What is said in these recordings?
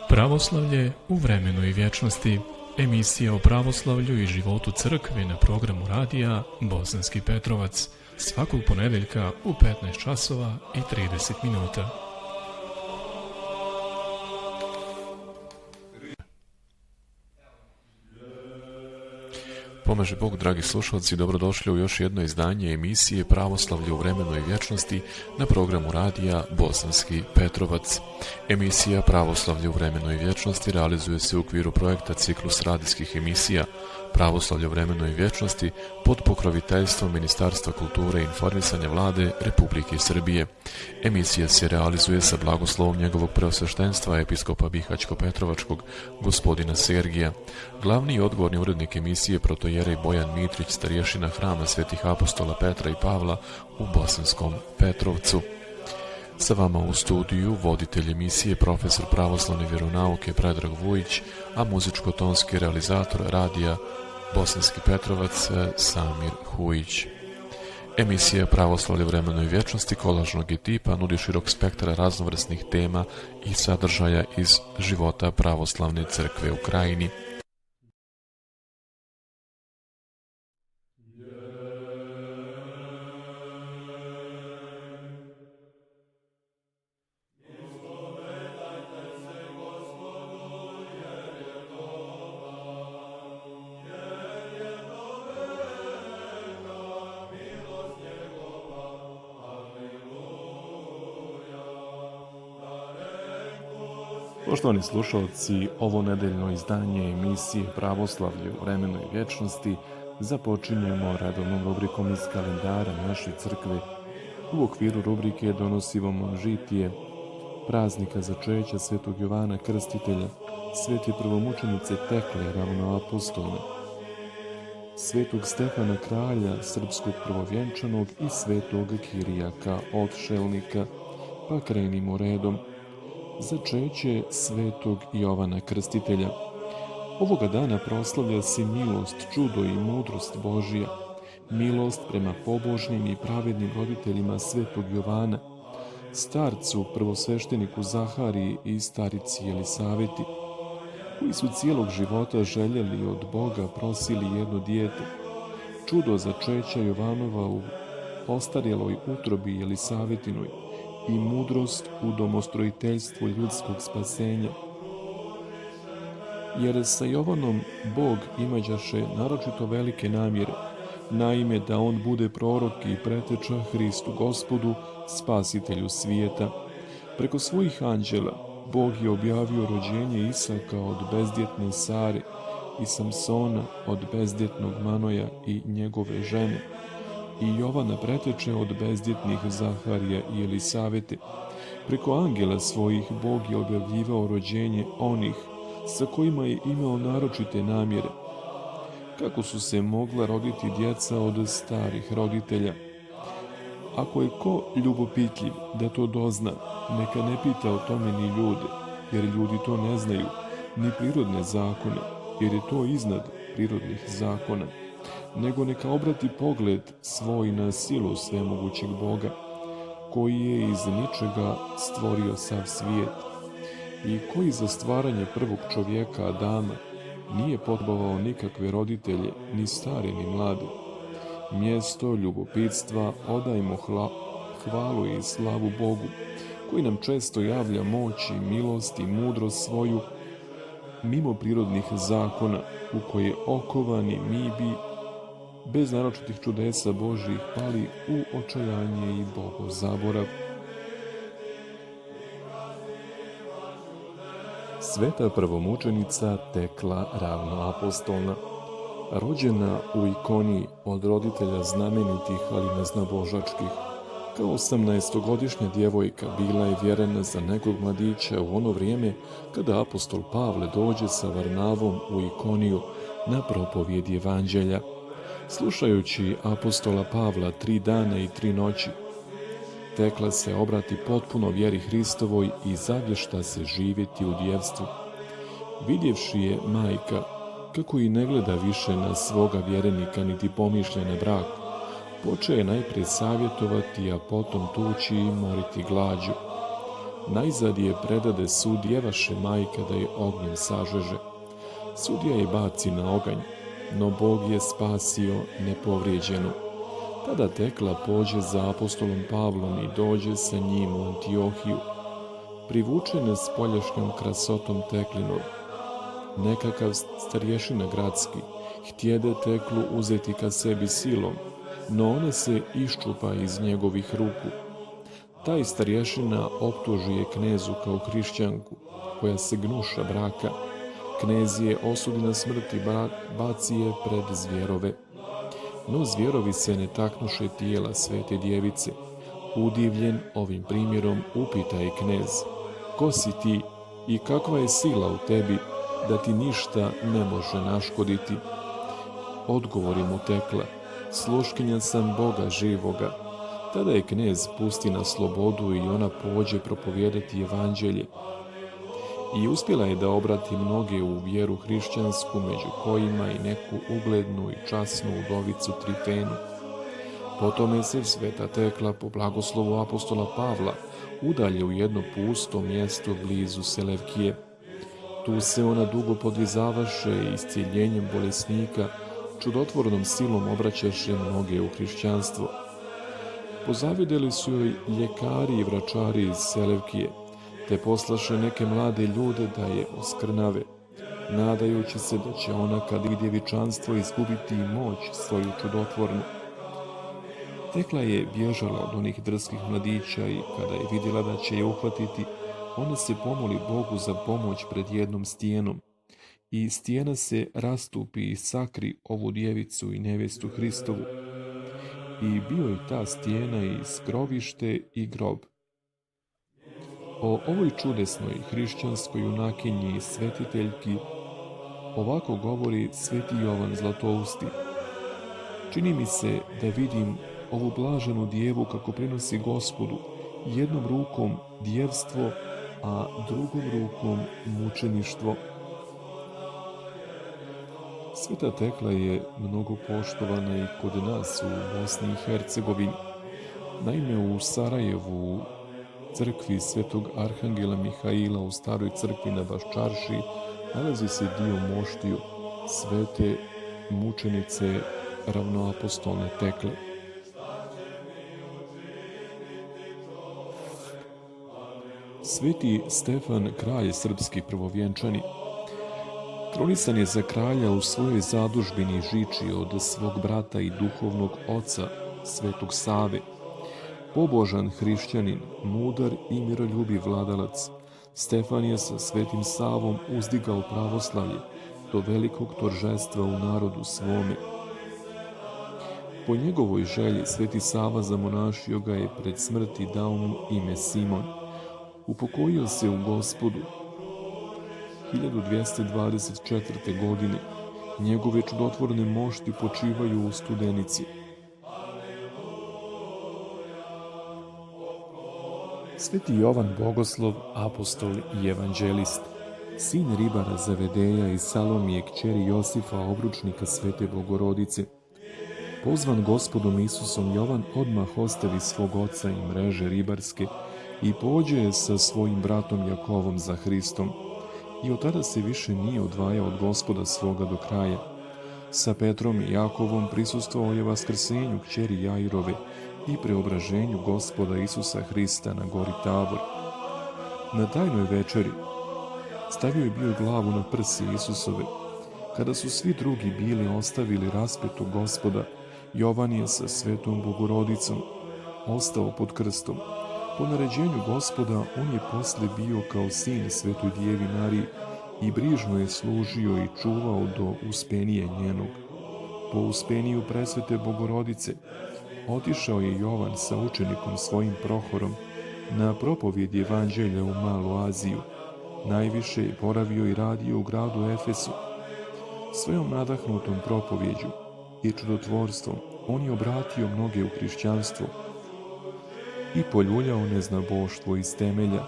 Pravoslavlje u vremenu i vječnosti. Emisija o pravoslavlju i životu crkve na programu radija Bosanski Petrovac. Svakog ponedjeljka u 15 časova i 30 minuta. Pomaže Bog, dragi slušalci, dobrodošli u još jedno izdanje emisije Pravoslavlje u vremenu i vječnosti na programu radija Bosanski Petrovac. Emisija Pravoslavlje u vremenu i vječnosti realizuje se u okviru projekta Ciklus radijskih emisija Pravoslavlje u vremenu i vječnosti pod pokroviteljstvom Ministarstva kulture i informisanja Vlade Republike Srbije. Emisija se realizuje sa blagoslovom njegovog preosveštenstva episkopa Bihaćko-Petrovačkog gospodina Sergija. Glavni i odgovorni urednik emisije protojerej Bojan Mitrić, starješina Hrama svetih apostola Petra i Pavla u Bosanskom Petrovcu. Sa vama u studiju voditelj emisije profesor pravoslavne vjeronauke Predrag Vujić, a muzičko-tonski realizator radija Bosanski Petrovac Samir Hujić. Emisija Pravoslavlje u vremenu i vječnosti kolažnog je tipa, nudi širok spektar raznovrsnih tema i sadržaja iz života pravoslavne crkve u krajini. Poštovani slušalci, ovo nedeljno izdanje emisije Pravoslavlje u vremenu i vječnosti započinjemo redovnom rubrikom iz kalendara naše crkve. U okviru rubrike donosimo vam žitije praznika začeća svetog Jovana Krstitelja, svete prvomučenice Tekle ravnoapostolne, svetog Stefana kralja srpskog prvovjenčanog i svetog Kirijaka odšelnika. Pa krenimo redom. Začeće svetog Jovana Krstitelja. Ovoga dana proslavlja se milost, čudo i mudrost Božija, milost prema pobožnim i pravednim roditeljima svetog Jovana, starcu prvosvešteniku Zahariji i starici Jelisaveti, koji su cijelog života željeli od Boga prosili jedno dijete. Čudo začeća Jovanova u ostarjeloj utrobi Jelisavetinoj i mudrost u domostrojiteljstvu ljudskog spasenja. Jer sa Jovanom Bog imađaše naročito velike namjere, naime da on bude prorok i preteča Hristu Gospodu, spasitelju svijeta. Preko svojih anđela Bog je objavio rođenje Isaka od bezdjetne Sare i Samsona od bezdjetnog Manoja i njegove žene, i Jovana preteče od bezdjetnih Zaharija i Jelisavete. Preko angela svojih Bog je objavljivao rođenje onih sa kojima je imao naročite namjere, kako su se mogla roditi djeca od starih roditelja. Ako je ko ljubopitljiv da to dozna, neka ne pita o tome ni ljude, jer ljudi to ne znaju, ni prirodne zakone, jer je to iznad prirodnih zakona, nego neka obrati pogled svoj na silu svemogućeg Boga, koji je iz ničega stvorio sav svijet i koji za stvaranje prvog čovjeka Adama nije potrebovao nikakve roditelje, ni stare ni mlade. Mjesto ljubopitstva odajmo hvalu i slavu Bogu, koji nam često javlja moć i milost i mudrost svoju mimo prirodnih zakona, u koje okovani mi bi bez naročitih čudesa Božjih pali u očajanje i bogozaborav. Sveta prvomučenica Tekla ravnoapostolna, rođena u Ikoniji od roditelja znamenitih ali neznabožačkih, kao 18-godišnja djevojka bila je vjerena za nekog mladića u ono vrijeme kada apostol Pavle dođe sa Varnavom u Ikoniju na propovjed evanđelja. Slušajući apostola Pavla 3 dana i 3 noći, Tekla se obrati potpuno vjeri Hristovoj i zavješta se živjeti u djevstvu. Vidjevši je majka, kako i ne gleda više na svoga vjerenika niti pomišlja na brak, počeo je najprije savjetovati, a potom tući i moriti glađu. Najzad je predade sudjevaše majka da je ognjem sažeže. Sudija je baci na oganj, no Bog je spasio nepovrijeđenu. Tada Tekla pođe za apostolom Pavlom i dođe sa njim u Antiohiju. Privučena spoljašnjom krasotom Teklinom, nekakav starješina gradski htjede Teklu uzeti ka sebi silom, no ona se iščupa iz njegovih ruku. Taj starješina optuži je knezu kao hrišćanku, koja se gnuša braka. Knez je osudi na smrt i baci je pred zvjerove. No zvjerovi se ne taknuše tijela svete djevice. Udivljen ovim primjerom upita je knez: ko si ti i kakva je sila u tebi da ti ništa ne može naškoditi? Odgovori mu Tekla: sluškinja sam Boga živoga. Tada je knez pusti na slobodu i ona pođe propovijedati evanđelje. I uspjela je da obrati mnoge u vjeru hrišćansku, među kojima i neku uglednu i časnu udovicu Trifenu. Potom je se sveta Tekla po blagoslovu apostola Pavla udalje u jedno pusto mjesto blizu Selevkije. Tu se ona dugo podvizavaše i iscijeljenjem bolesnika čudotvornom silom obraćaše mnoge u hrišćanstvo. Pozavidjeli su joj ljekari i vračari iz Selevkije, te poslaše neke mlade ljude da je oskrnave, nadajući se da će ona kad ide djevičanstvo izgubiti i moć svoju čudotvornu. Tekla je bježala od onih drskih mladića i kada je vidjela da će je uhvatiti, ona se pomoli Bogu za pomoć pred jednom stijenom. I stijena se rastupi i sakri ovu djevicu i nevjestu Hristovu. I bio je ta stijena i skrovište i grob. O ovoj čudesnoj hrišćanskoj junakinji i svetiteljki ovako govori sveti Jovan Zlatousti: čini mi se da vidim ovu blaženu djevu kako prinosi Gospodu jednom rukom djevstvo, a drugom rukom mučeništvo. Sveta Tekla je mnogo poštovana i kod nas u Bosni i Hercegovini. Naime, u Sarajevu, u crkvi Svetog Arhangela Mihaila u staroj crkvi na Baščarši, nalazi se dio moštiju svete mučenice ravnoapostolne Tekle. Sveti Stefan, kralj srpski prvovjenčani, kronisan je za kralja u svojoj zadužbini Žiči od svog brata i duhovnog oca, Svetog Save. Pobožan hrišćanin, mudar i miroljubiv vladalac, Stefan je sa Svetim Savom uzdigao pravoslavlje do velikog toržestva u narodu svome. Po njegovoj želji Sveti Sava zamonašio ga je pred smrt i dao mu ime Simon. Upokojio se u Gospodu 1224. godine. Njegove čudotvorne mošti počivaju u Studenici. Sveti Jovan Bogoslov, apostol i evanđelist, sin ribara Zavedeja i Salomije, kćeri Josifa, obručnika Svete Bogorodice, pozvan Gospodom Isusom, Jovan odmah ostavi svog oca i mreže ribarske i pođe sa svojim bratom Jakovom za Hristom. I od tada se više nije odvajao od Gospoda svoga do kraja. Sa Petrom i Jakovom prisustvovao je vaskrsenju kćeri Jairove i preobraženju Gospoda Isusa Hrista na gori Tabor. Na tajnoj večeri stavio je bio glavu na prsi Isusove. Kada su svi drugi bili ostavili raspetu Gospoda, Jovan je sa Svetom Bogorodicom ostao pod krstom. Po naređenju Gospoda on je posle bio kao sin Svetoj Djevi Mariji i brižno je služio i čuvao do uspenije njenog. Po uspeniju presvete Bogorodice otišao je Jovan sa učenikom svojim Prohorom na propovjed evanđelja u Malu Aziju. Najviše je boravio i radio u gradu Efesu. Svojom nadahnutom propovjeđu i čudotvorstvom on je obratio mnoge u hrišćanstvo. i poljuljao neznaboštvo iz temelja.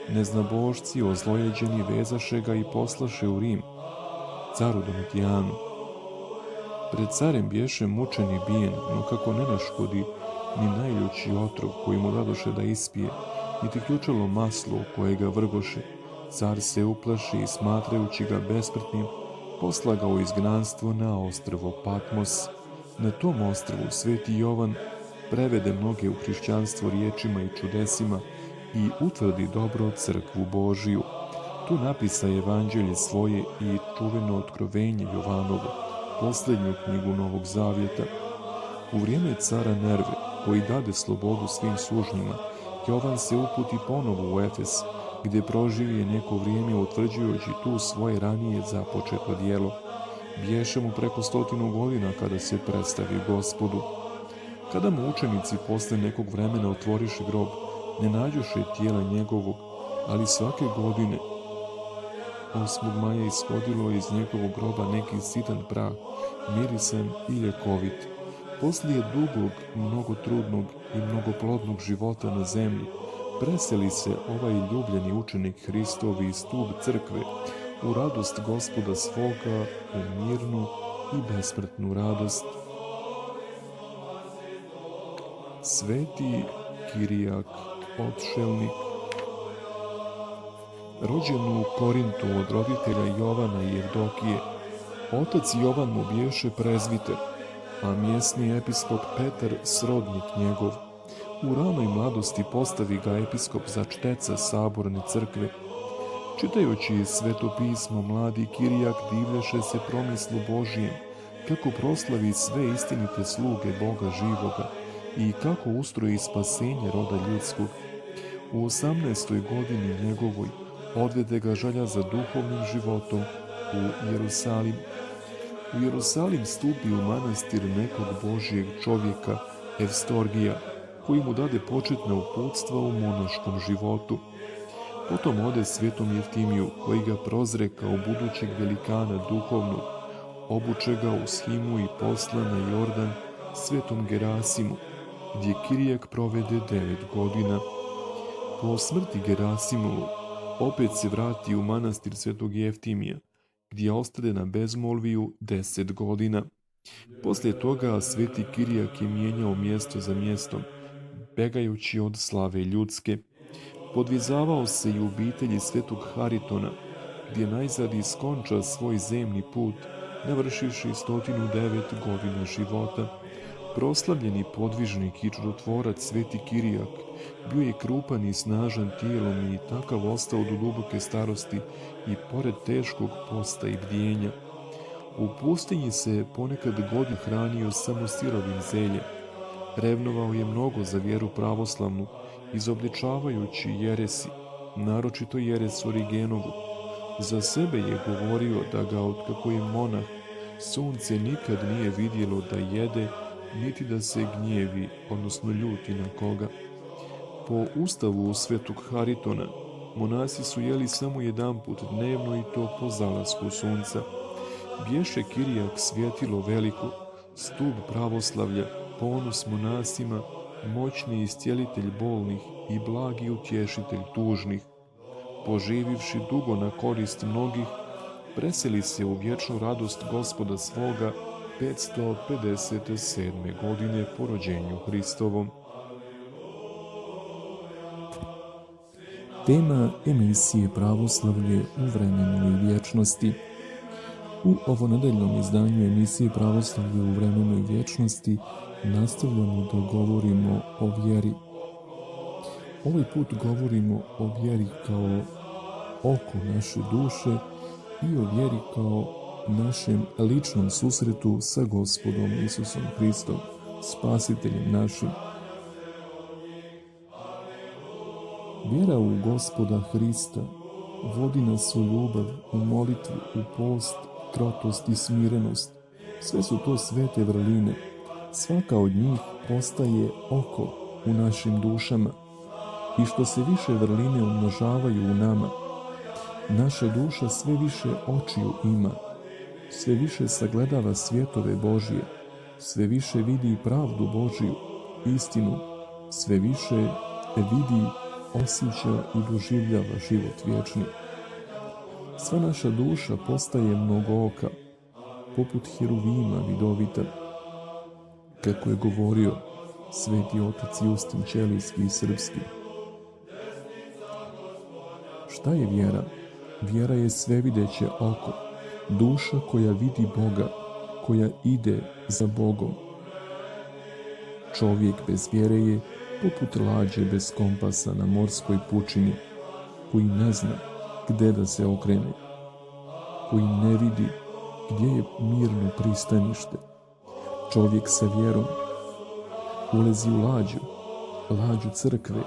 Neznabošci ozlojeđeni vezaše ga i poslaše u Rim, caru Domitijanu. Pred carem bješe mučen i bijen, no kako ne naškodi ni najljući otrov koji mu dadoše da ispije, niti ključalo maslo u koje ga vrgoše. Car se uplaši i smatrajući ga besmrtnim, posla ga u izgnanstvo na ostrvo Patmos. Na tom ostrvu sveti Jovan prevede mnoge u hrišćanstvo riječima i čudesima i utvrdi dobro crkvu Božiju. Tu napisa evanđelje svoje i čuveno otkrovenje Jovanovo, posljednju knjigu Novog Zavjeta. U vrijeme cara Nerve, koji dade slobodu svim sužnjima, Jovan se uputi ponovo u Efes, gdje proživije neko vrijeme utvrđujući tu svoje ranije započeto djelo. Biješe mu preko 100 godina kada se predstavi Gospodu. Kada mu učenici posle nekog vremena otvoriše grob, ne nađoše tijela njegovog, ali svake godine 8. maja ishodilo iz njegovog groba neki sitan prah, mirisan i ljekovit. Poslije dugog, mnogotrudnog i mnogoplodnog života na zemlji, preseli se ovaj ljubljeni učenik Hristovi i stup crkve u radost Gospoda svoga, u mirnu i besmrtnu radost. Sveti Kirijak Otšelnik, rođen u Korintu od roditelja Jovana i Evdokije, otac Jovan mu biješe prezviter, a mjesni episkop Petar srodnik njegov. U ranoj mladosti postavi ga episkop za čteca saborne crkve. Čitajući Sveto pismo, mladi Kirijak divlješe se promislu Božijem, kako proslavi sve istinite sluge Boga živoga i kako ustroji spasenje roda ljudskog. U 18. godini njegovoj odvede ga želja za duhovnim životom u Jerusalim. U Jerusalim stupi u manastir nekog Božijeg čovjeka, Evstorgija, koji mu dade početna uputstva u monaškom životu. Potom ode svetom Jeftimiju, koji ga prozre kao budućeg velikana duhovnog, obuče ga u shimu i posla na Jordan svetom Gerasimu, gdje Kirijak provede 9 godina. Po smrti Gerasimovu opet se vrati u manastir svetog Jeftimija, gdje ostade na bezmolviju 10 godina. Poslije toga sveti Kirijak je mijenjao mjesto za mjestom, begajući od slave ljudske. Podvizavao se i u obitelji svetog Haritona, gdje najzad iskonča svoj zemni put, navršivši 109 godina života. Proslavljeni podvižnik i čudotvorac sveti Kirijak bio je krupan i snažan tijelom i takav ostao do duboke starosti i pored teškog posta i bdjenja. U pustinji se ponekad godin hranio samo sirovim zeljem. Revnovao je mnogo za vjeru pravoslavnu, izobličavajući jeresi, naročito jeres Origenovu. Za sebe je govorio da ga otkako je monah, sunce nikad nije vidjelo da jede, niti da se gnjevi, odnosno ljuti na koga. Po ustavu svetog Haritona, monasi su jeli samo jedanput dnevno i to po zalasku sunca. Bješe Kirijak svjetilo veliko, stup pravoslavlja, ponos monasima, moćni iscijelitelj bolnih i blagi utješitelj tužnih. Poživivši dugo na korist mnogih, preseli se u vječnu radost Gospoda svoga 557. godine po rođenju Hristovom. Tema emisije Pravoslavlje u vremenu i vječnosti. U ovonedeljnom izdanju emisije Pravoslavlje u vremenu i vječnosti nastavljamo da govorimo o vjeri. Ovaj put govorimo o vjeri kao oko naše duše i o vjeri kao našem ličnom susretu sa Gospodom Isusom Hristom, Spasiteljem našim. Vjera u Gospoda Hrista vodi nas u ljubav, u molitvu, u post, krotost i smirenost. Sve su to svete vrline. Svaka od njih postaje oko u našim dušama. I što se više vrline umnožavaju u nama, naša duša sve više očiju ima, sve više sagledava svjetove Božije, sve više vidi pravdu Božiju, istinu, sve više vidi, osjeća i doživljava život vječni. Sva naša duša postaje mnogooka, poput Heruvima vidovita, kako je govorio sveti otac Justin Ćelijski i Srpski. Šta je vjera? Vjera je svevideće oko, duša koja vidi Boga, koja ide za Bogom. Čovjek bez vjere je poput lađe bez kompasa na morskoj pučini, koji ne zna gdje da se okrene, koji ne vidi gdje je mirno pristanište. Čovjek sa vjerom ulazi u lađu crkve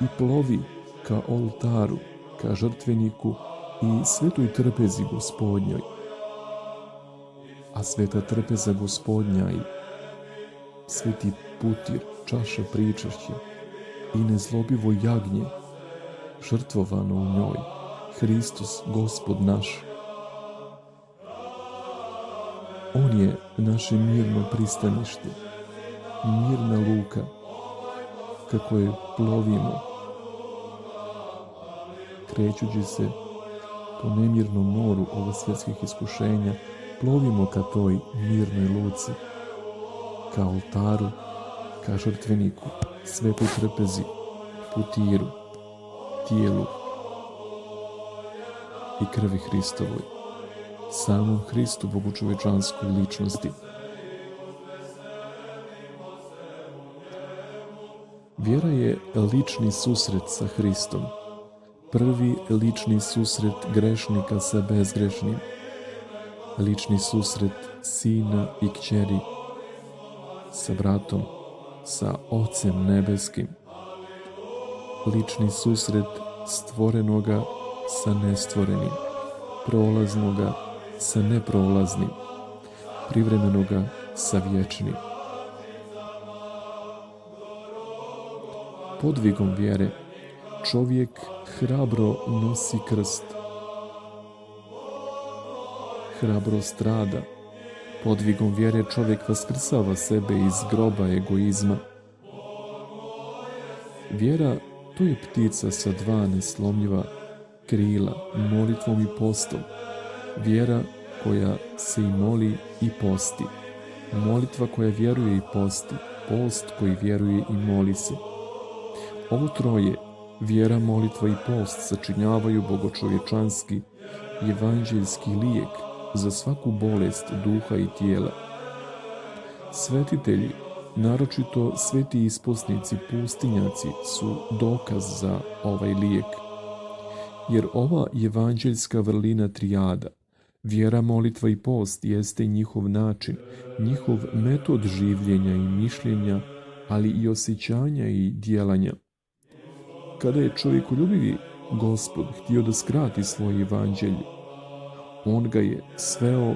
i plovi ka oltaru, ka žrtveniku i svetoj trpezi Gospodnjoj. A sveta trpeza Gospodnja i sveti putir, čaša pričašća i nezlobivo jagnje, žrtvovano u njoj, Hristos Gospod naš. On je naše mirno pristanište, mirna luka, kako je plovimo, krećući se po nemirnom moru ovosvjetskih iskušenja, plovimo ka toj mirnoj luci, ka oltaru, ka žrtveniku, svetoj trpezi, putiru, tijelu i krvi Hristovoj, samom Hristu bogočovečanskoj ličnosti. Vjera je lični susret sa Hristom, prvi lični susret grešnika sa bezgrešnim, lični susret sina i kćeri sa bratom, sa Ocem nebeskim, lični susret stvorenoga sa nestvorenim, prolaznoga sa neprolaznim, privremenoga sa vječnim. Podvigom vjere čovjek hrabro nosi krst, hrabro strada. Podvigom vjere čovjek vaskrsava sebe iz groba egoizma. Vjera, to je ptica sa dva neslomljiva krila, molitvom i postom. Vjera koja se i moli i posti. Molitva koja vjeruje i posti. Post koji vjeruje i moli se. Ovo troje, vjera, molitva i post, sačinjavaju bogočovječanski, evanđeljski lijek za svaku bolest duha i tijela. Svetitelji, naročito sveti isposnici, pustinjaci, su dokaz za ovaj lijek. Jer ova evanđeljska vrlina trijada, vjera, molitva i post, jeste njihov način, njihov metod življenja i mišljenja, ali i osjećanja i djelanja. Kada je čovjekoljubivi Gospod htio da skrati svoje evanđelje, on ga je sveo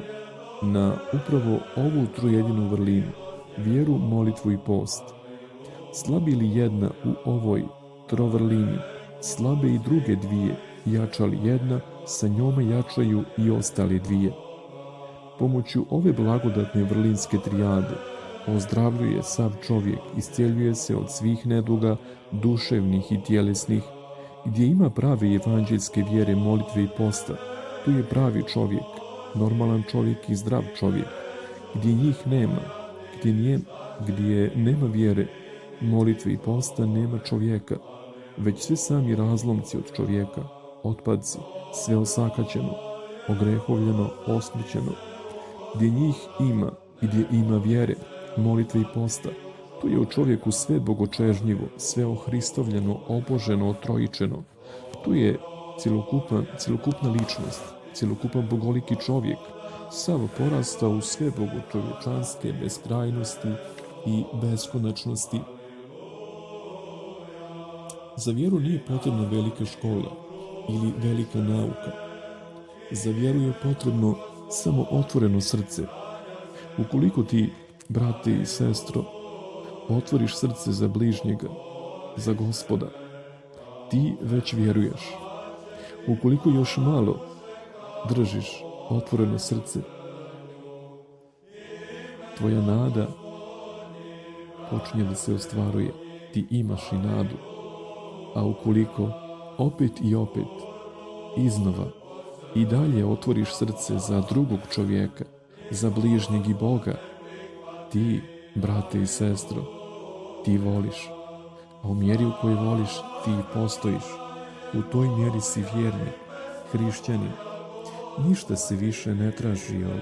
na upravo ovu trojedinu vrlinu, vjeru, molitvu i post. Slabi li jedna u ovoj trovrlini, slabe i druge dvije, jača li jedna, sa njome jačaju i ostale dvije. Pomoću ove blagodatne vrlinske trijade ozdravljuje sav čovjek, iscijeljuje se od svih neduga, duševnih i tjelesnih. Gdje ima prave evanđeljske vjere, molitve i posta, tu je pravi čovjek, normalan čovjek i zdrav čovjek. Gdje njih nema, gdje nema vjere, molitve i posta, nema čovjeka, već sve sami razlomci od čovjeka, otpadci, sve osakaćeno, ogrehovljeno, osmrćeno. Gdje njih ima, gdje ima vjere, molitve i posta, tu je u čovjeku sve bogočežnjivo, sve ohristovljeno, oboženo, otrojičeno. Tu je cjelokupna ličnost, cjelokupan bogoliki čovjek, sav porastao u sve bogočovječanske beskrajnosti i beskonačnosti. Za vjeru nije potrebna velika škola ili velika nauka. Za vjeru je potrebno samo otvoreno srce. Ukoliko ti, brate i sestro, otvoriš srce za bližnjega, za Gospoda, ti već vjeruješ. Ukoliko još malo držiš otvoreno srce, tvoja nada počinje da se ostvaruje. ti imaš i nadu. A ukoliko opet i opet, iznova, i dalje otvoriš srce za drugog čovjeka, za bližnjeg i Boga, ti, brate i sestro, ti voliš. A u mjeri u kojoj voliš, ti postojiš. U toj mjeri si vjernik, hrišćanin. Ništa se više ne traži od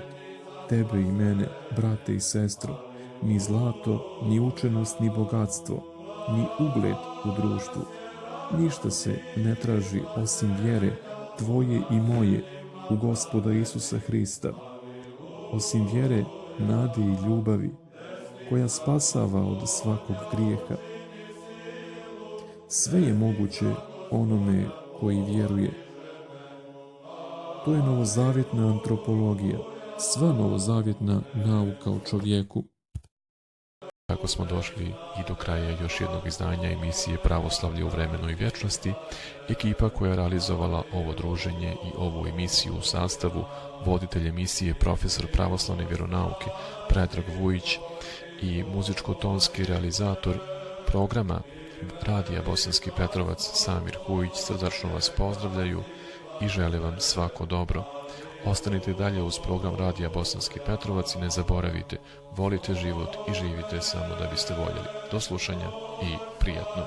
tebe i mene, brate i sestro, ni zlato, ni učenost, ni bogatstvo, ni ugled u društvu. Ništa se ne traži osim vjere tvoje i moje u Gospoda Isusa Hrista, osim vjere, nade i ljubavi, koja spasava od svakog grijeha. Sve je moguće onome koji vjeruje. To je novozavjetna antropologija, sva novozavjetna nauka o čovjeku. Tako smo došli i do kraja još jednog izdanja emisije Pravoslavlje u vremenu i vječnosti. Ekipa koja je realizovala ovo druženje i ovu emisiju u sastavu, voditelj emisije profesor pravoslavne vjeronauke Predrag Vujić i muzičko-tonski realizator programa Radija Bosanski Petrovac Samir Hujić srdačno vas pozdravljaju i žele vam svako dobro. Ostanite dalje uz program Radija Bosanski Petrovac i ne zaboravite, volite život i živite samo da biste voljeli. Do slušanja i prijatno.